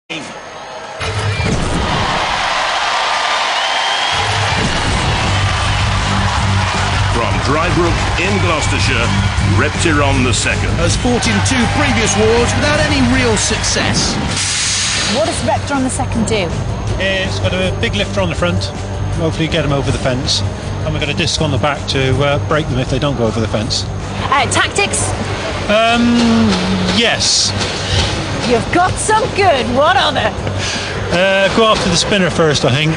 From Drybrook in Gloucestershire, Reptirron the second has fought in 2 previous wars without any real success. What does Reptirron the second do? It's got a big lifter on the front, hopefully get them over the fence, and we've got a disc on the back to break them if they don't go over the fence. Tactics? Yes. You've got some good. What other? Go after the spinner first, I think.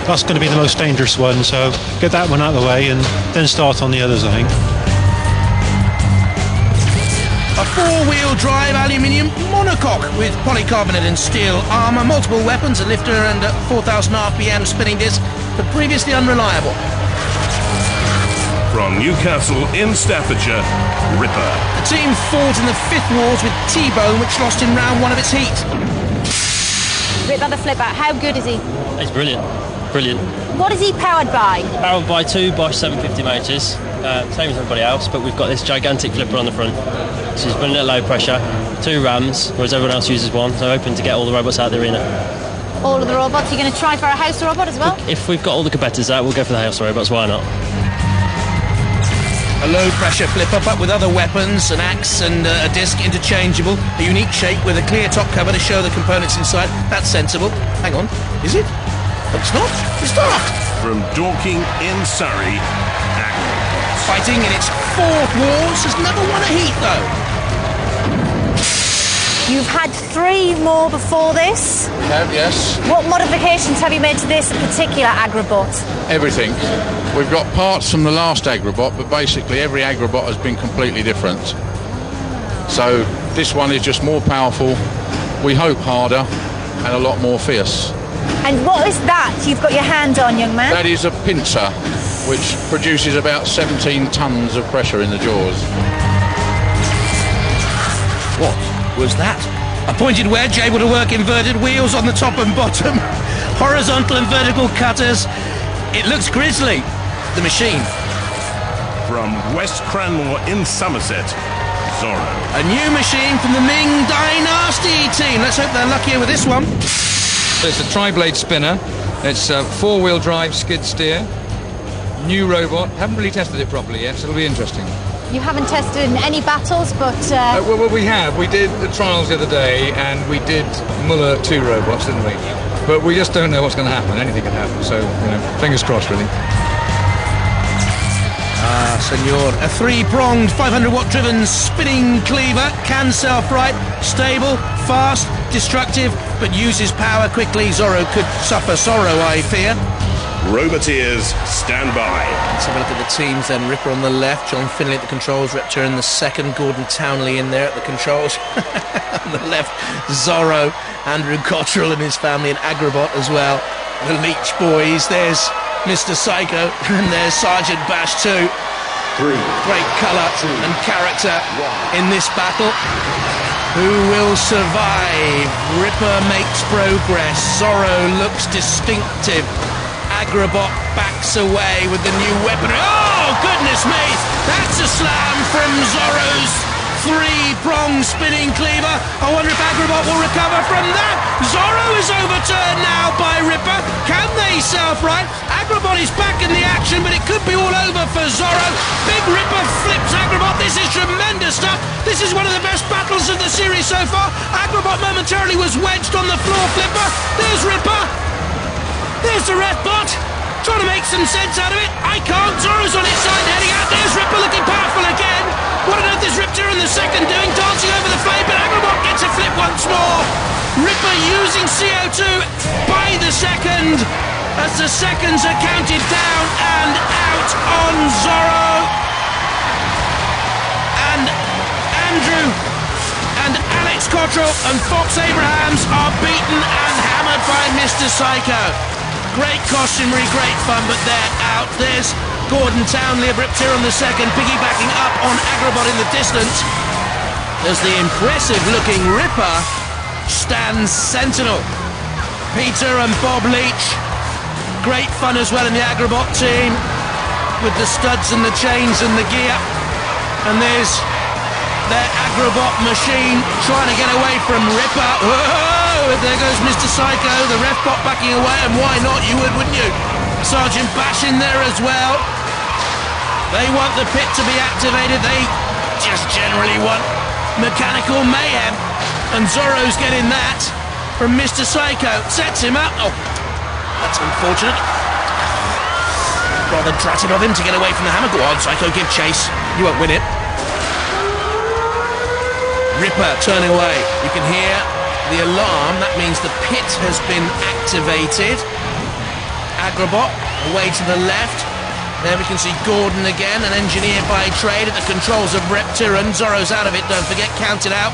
That's going to be the most dangerous one, so get that one out of the way and then start on the others, I think. A 4-wheel drive aluminium monocoque with polycarbonate and steel armour, multiple weapons, a lifter and a 4,000 RPM spinning disc, but previously unreliable. From Newcastle in Staffordshire, Ripper. The team fought in the 5th Wars with T-Bone, which lost in round 1 of its heat. Ripper the flipper, how good is he? He's brilliant. Brilliant. What is he powered by? Powered by 2 Bosch 750 motors, same as everybody else, but we've got this gigantic flipper on the front. So he's running at low pressure, 2 rams, whereas everyone else uses 1, so hoping to get all the robots out of the arena. All of the robots? You're going to try for a house robot as well? If we've got all the competitors out, we'll go for the house robots, why not? A low-pressure flipper, but with other weapons, an axe and a disc interchangeable. A unique shape with a clear top cover to show the components inside. That's sensible. Hang on, is it? Oh, it's not. It's not. From Dorking in Surrey, Aggrobot. Fighting in its 4th Wars, has never won a heat though. You've had 3 more before this. Yes. What modifications have you made to this particular Aggrobot? Everything. We've got parts from the last Aggrobot, but basically every Aggrobot has been completely different. So this one is just more powerful, we hope harder, and a lot more fierce. And what is that you've got your hand on, young man? That is a pincer, which produces about 17 tons of pressure in the jaws. What was that? A pointed wedge able to work inverted wheels on the top and bottom, horizontal and vertical cutters. It looks grisly. The machine. From West Cranmore in Somerset, Zorro. A new machine from the Ming Dynasty team. Let's hope they're luckier with this one. It's a tri-blade spinner. It's a 4-wheel drive skid steer. New robot. Haven't really tested it properly yet, so it'll be interesting. You haven't tested in any battles, but... Well, we have. We did the trials the other day, and we did Muller 2 robots, didn't we? But we just don't know what's going to happen. Anything can happen, so, you know, fingers crossed, really. Ah, senor. A 3-pronged, 500-watt driven spinning cleaver, can self-right, stable, fast, destructive, but uses power quickly. Zorro could suffer sorrow, I fear. Roboteers, stand by. Let's have a look at the teams then. Ripper on the left, John Finlay at the controls, Reptirron the second, Gordon Townley in there at the controls. On the left, Zorro, Andrew Cottrell and his family, and Aggrobot as well. The Leech boys, there's Mr. Psycho, and there's Sergeant Bash too. Great colour and character in this battle. Who will survive? Ripper makes progress. Zorro looks distinctive. Agrobot backs away with the new weapon. Oh, goodness me! That's a slam from Zorro's 3-pronged spinning cleaver. I wonder if Agrobot will recover from that. Zorro is overturned now by Ripper. Can they self-right? Agrobot is back in the action, but it could be all over for Zorro. Big Ripper flips Agrobot. This is tremendous stuff. This is one of the best battles of the series so far. Agrobot momentarily was wedged on the floor flipper. There's Ripper. There's the ref bot, trying to make some sense out of it. I can't. Zorro's on its side, heading out. There's Ripper looking powerful again. What on earth is Reptirron the second doing? Dancing over the flame, but Aggrobot gets a flip once more. Ripper using CO2 by the second, as the seconds are counted down and out on Zorro. And Andrew and Alex Cottrell and Fox Abrahams are beaten and hammered by Mr. Psycho. Great costumery, great fun, but they're out. There's Gordon Townley of Reptirron the second, piggybacking up on Aggrobot in the distance, as the impressive-looking Ripper stands sentinel. Peter and Bob Leach, great fun as well in the Aggrobot team, with the studs and the chains and the gear. And there's their Aggrobot machine trying to get away from Ripper. Whoa! There goes Mr. Psycho, the ref bot backing away, and why not? You would, wouldn't you? Sergeant Bash in there as well. They want the pit to be activated. They just generally want mechanical mayhem. And Zorro's getting that from Mr. Psycho. Sets him up. Oh, that's unfortunate. Rather dratted of him to get away from the hammer. Go on, Psycho, give chase. You won't win it. Ripper turning away. You can hear the alarm. That means the pit has been activated. Aggrobot away to the left. There we can see Gordon again, an engineer by trade at the controls of Reptirron. Zorro's out of it, don't forget, counted out.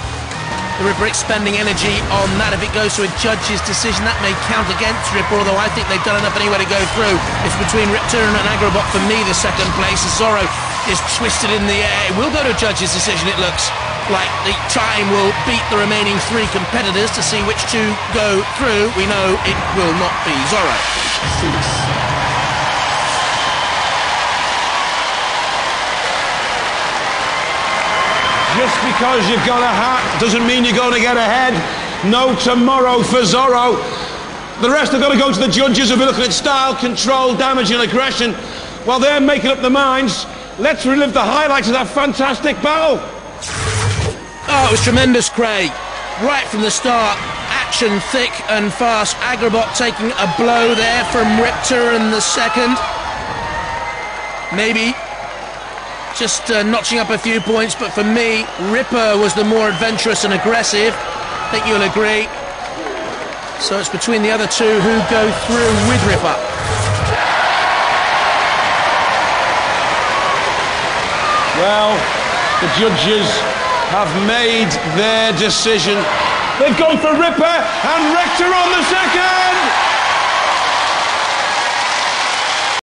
The Ripper expending energy on that. If it goes to a judge's decision, that may count against Ripper, although I think they've done enough anyway to go through. It's between Reptirron and Aggrobot for me, the second place. Zorro is twisted in the air. It will go to a judge's decision, it looks like. The time will beat the remaining three competitors to see which two go through. We know it will not be Zorro. Just because you've got a hat doesn't mean you're going to get ahead. No tomorrow for Zorro. The rest are going to go to the judges who'll be looking at style, control, damage and aggression. While they're making up their minds, let's relive the highlights of that fantastic battle. Oh, it was tremendous, Craig. Right from the start, action thick and fast. Aggrobot taking a blow there from Reptirron the second. Maybe just notching up a few points, but for me, Ripper was the more adventurous and aggressive. I think you'll agree. So it's between the other two who go through with Ripper. Well, the judges have made their decision. They've gone for Ripper, and Rector